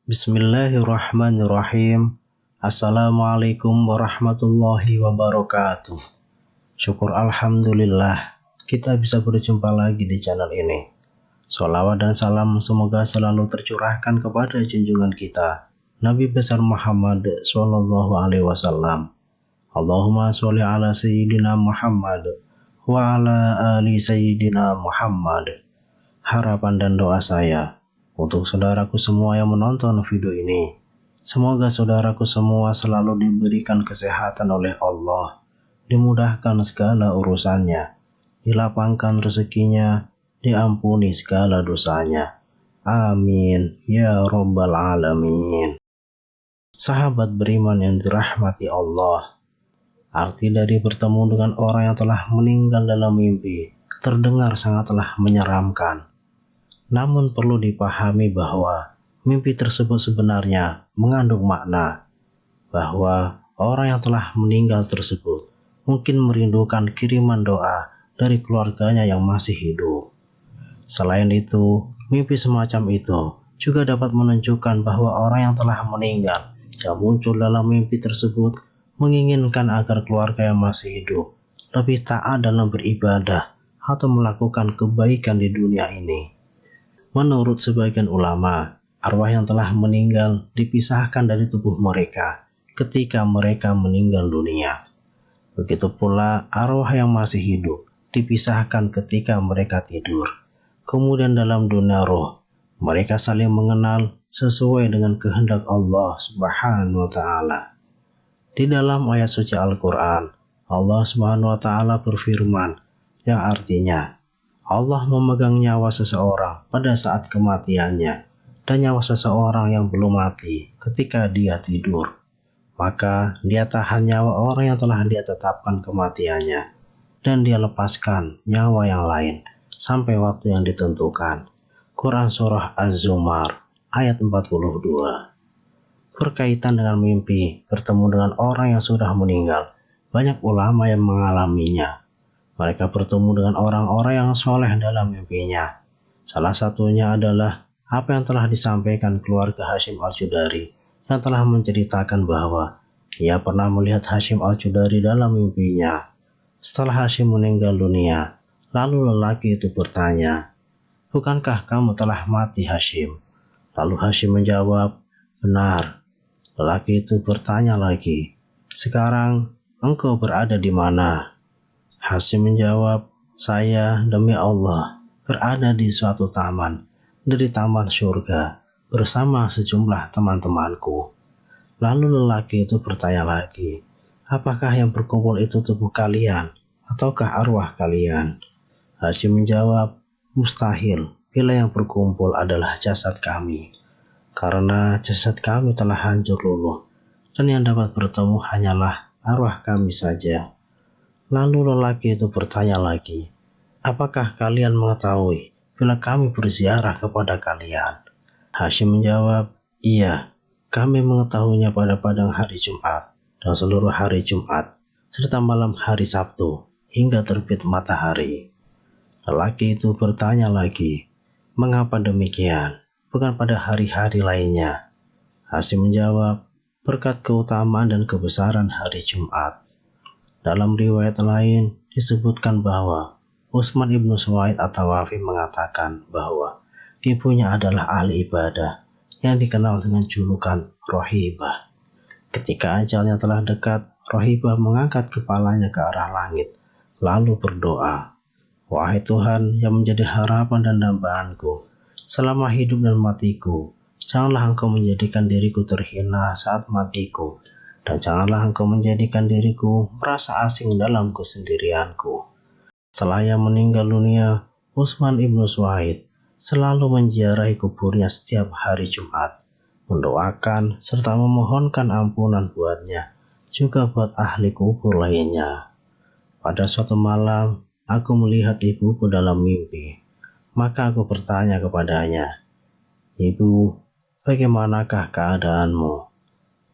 Bismillahirrahmanirrahim. Assalamualaikum warahmatullahi wabarakatuh. Syukur alhamdulillah kita bisa berjumpa lagi di channel ini. Sholawat dan salam semoga selalu tercurahkan kepada junjungan kita Nabi besar Muhammad Sallallahu Alaihi Wasallam. Allahumma sholli ala Sayyidina Muhammad wa ala ali Sayyidina Muhammad. Harapan dan doa saya untuk saudaraku semua yang menonton video ini, semoga saudaraku semua selalu diberikan kesehatan oleh Allah, dimudahkan segala urusannya, dilapangkan rezekinya, diampuni segala dosanya. Amin ya rabbal alamin. Sahabat beriman yang dirahmati Allah, arti dari bertemu dengan orang yang telah meninggal dalam mimpi terdengar sangatlah menyeramkan. Namun perlu dipahami bahwa mimpi tersebut sebenarnya mengandung makna bahwa orang yang telah meninggal tersebut mungkin merindukan kiriman doa dari keluarganya yang masih hidup. Selain itu, mimpi semacam itu juga dapat menunjukkan bahwa orang yang telah meninggal yang muncul dalam mimpi tersebut menginginkan agar keluarga yang masih hidup lebih taat dalam beribadah atau melakukan kebaikan di dunia ini. Menurut sebagian ulama, arwah yang telah meninggal dipisahkan dari tubuh mereka ketika mereka meninggal dunia. Begitu pula arwah yang masih hidup dipisahkan ketika mereka tidur. Kemudian dalam dunia roh, mereka saling mengenal sesuai dengan kehendak Allah Subhanahu wa Ta'ala. Di dalam ayat suci Al-Quran, Allah Subhanahu wa Ta'ala berfirman yang artinya, Allah memegang nyawa seseorang pada saat kematiannya dan nyawa seseorang yang belum mati ketika dia tidur. Maka dia tahan nyawa orang yang telah dia tetapkan kematiannya dan dia lepaskan nyawa yang lain sampai waktu yang ditentukan. Quran Surah Az-Zumar ayat 42. Berkaitan dengan mimpi bertemu dengan orang yang sudah meninggal, banyak ulama yang mengalaminya. Mereka bertemu dengan orang-orang yang soleh dalam mimpinya. Salah satunya adalah apa yang telah disampaikan keluarga Hashim Al-Judari yang telah menceritakan bahwa ia pernah melihat Hashim Al-Judari dalam mimpinya. Setelah Hashim meninggal dunia, lalu lelaki itu bertanya, "Bukankah kamu telah mati, Hashim?" Lalu Hashim menjawab, "Benar." Lelaki itu bertanya lagi, "Sekarang engkau berada di mana?" Hashim menjawab, "Saya demi Allah berada di suatu taman, dari taman surga bersama sejumlah teman-temanku." Lalu lelaki itu bertanya lagi, "Apakah yang berkumpul itu tubuh kalian ataukah arwah kalian?" Hashim menjawab, "Mustahil bila yang berkumpul adalah jasad kami, karena jasad kami telah hancur luluh dan yang dapat bertemu hanyalah arwah kami saja." Lalu lelaki itu bertanya lagi, "Apakah kalian mengetahui bila kami berziarah kepada kalian?" Hashim menjawab, "Iya, kami mengetahuinya pada padang hari Jumat dan seluruh hari Jumat, serta malam hari Sabtu hingga terbit matahari." Lelaki itu bertanya lagi, "Mengapa demikian? Bukan pada hari-hari lainnya?" Hashim menjawab, "Berkat keutamaan dan kebesaran hari Jumat." Dalam riwayat lain disebutkan bahwa Utsman ibnu Suwaid At-Tawafi mengatakan bahwa ibunya adalah ahli ibadah yang dikenal dengan julukan Rohibah. Ketika ajalnya telah dekat, Rohibah mengangkat kepalanya ke arah langit lalu berdoa, "Wahai Tuhan yang menjadi harapan dan dambaanku selama hidup dan matiku, janganlah Engkau menjadikan diriku terhina saat matiku, dan janganlah Engkau menjadikan diriku merasa asing dalam kesendirianku." Setelah ia meninggal dunia, Utsman ibnu Suwaid selalu menziarahi kuburnya setiap hari Jumat, mendoakan serta memohonkan ampunan buatnya, juga buat ahli kubur lainnya. Pada suatu malam, aku melihat ibuku dalam mimpi. Maka aku bertanya kepadanya, "Ibu, bagaimanakah keadaanmu?"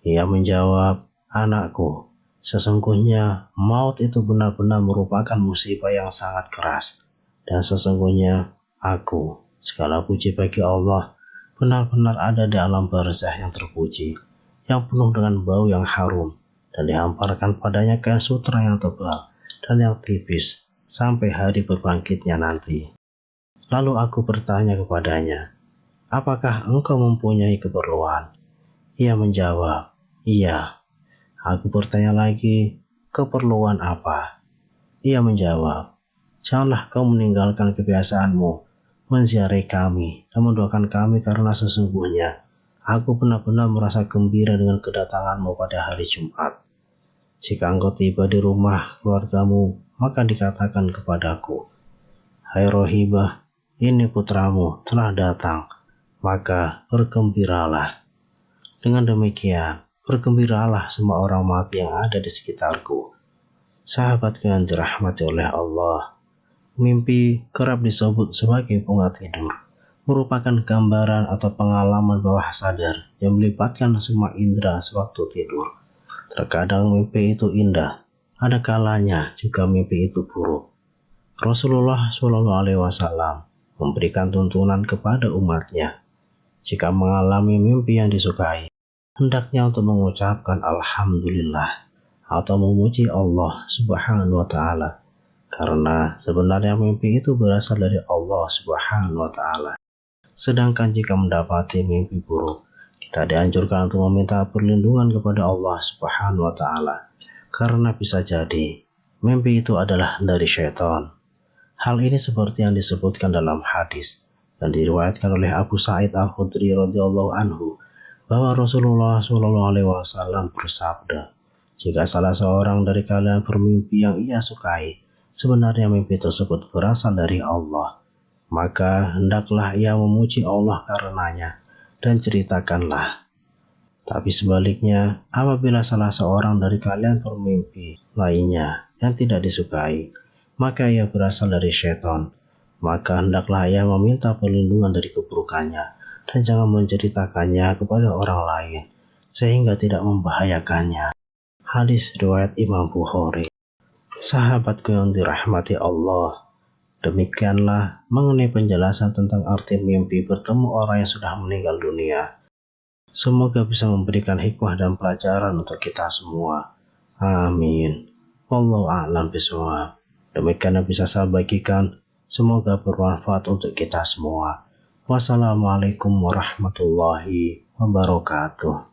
Ia menjawab, "Anakku, sesungguhnya maut itu benar-benar merupakan musibah yang sangat keras. Dan sesungguhnya aku, segala puji bagi Allah, benar-benar ada di alam barzah yang terpuji, yang penuh dengan bau yang harum, dan dihamparkan padanya kain sutra yang tebal dan yang tipis, sampai hari berbangkitnya nanti." Lalu aku bertanya kepadanya, "Apakah engkau mempunyai keperluan?" Ia menjawab, "Iya." Aku bertanya lagi, "Keperluan apa?" Ia menjawab, "Janganlah kau meninggalkan kebiasaanmu menziarahi kami dan mendoakan kami, karena sesungguhnya aku benar-benar merasa gembira dengan kedatanganmu pada hari Jumat. Jika engkau tiba di rumah keluargamu, maka dikatakan kepadaku, 'Hai Rohibah, ini putramu telah datang, maka bergembiralah.' Dengan demikian, bergembiralah semua orang mati yang ada di sekitarku." Sahabatku yang dirahmati oleh Allah, mimpi kerap disebut sebagai bunga tidur, merupakan gambaran atau pengalaman bawah sadar yang melibatkan semua indera sewaktu tidur. Terkadang mimpi itu indah, ada kalanya juga mimpi itu buruk. Rasulullah SAW memberikan tuntunan kepada umatnya, jika mengalami mimpi yang disukai, hendaknya untuk mengucapkan Alhamdulillah atau memuji Allah Subhanahu wa Ta'ala, karena sebenarnya mimpi itu berasal dari Allah Subhanahu wa Ta'ala. Sedangkan jika mendapati mimpi buruk, kita dianjurkan untuk meminta perlindungan kepada Allah Subhanahu wa Ta'ala, karena bisa jadi mimpi itu adalah dari syaitan. Hal ini seperti yang disebutkan dalam hadis yang diriwayatkan oleh Abu Sa'id Al-Khudri radhiyallahu anhu, bahwa Rasulullah SAW bersabda, "Jika salah seorang dari kalian bermimpi yang ia sukai, sebenarnya mimpi tersebut berasal dari Allah, maka hendaklah ia memuji Allah karenanya dan ceritakanlah. Tapi sebaliknya, apabila salah seorang dari kalian bermimpi lainnya yang tidak disukai, maka ia berasal dari syaitan, maka hendaklah ia meminta perlindungan dari keburukannya dan jangan menceritakannya kepada orang lain, sehingga tidak membahayakannya." Hadis riwayat Imam Bukhari. Sahabatku yang dirahmati Allah, demikianlah mengenai penjelasan tentang arti mimpi bertemu orang yang sudah meninggal dunia. Semoga bisa memberikan hikmah dan pelajaran untuk kita semua. Amin. Wallahu a'lam bishawab. Demikian yang bisa saya bagikan. Semoga bermanfaat untuk kita semua. Wassalamualaikum warahmatullahi wabarakatuh.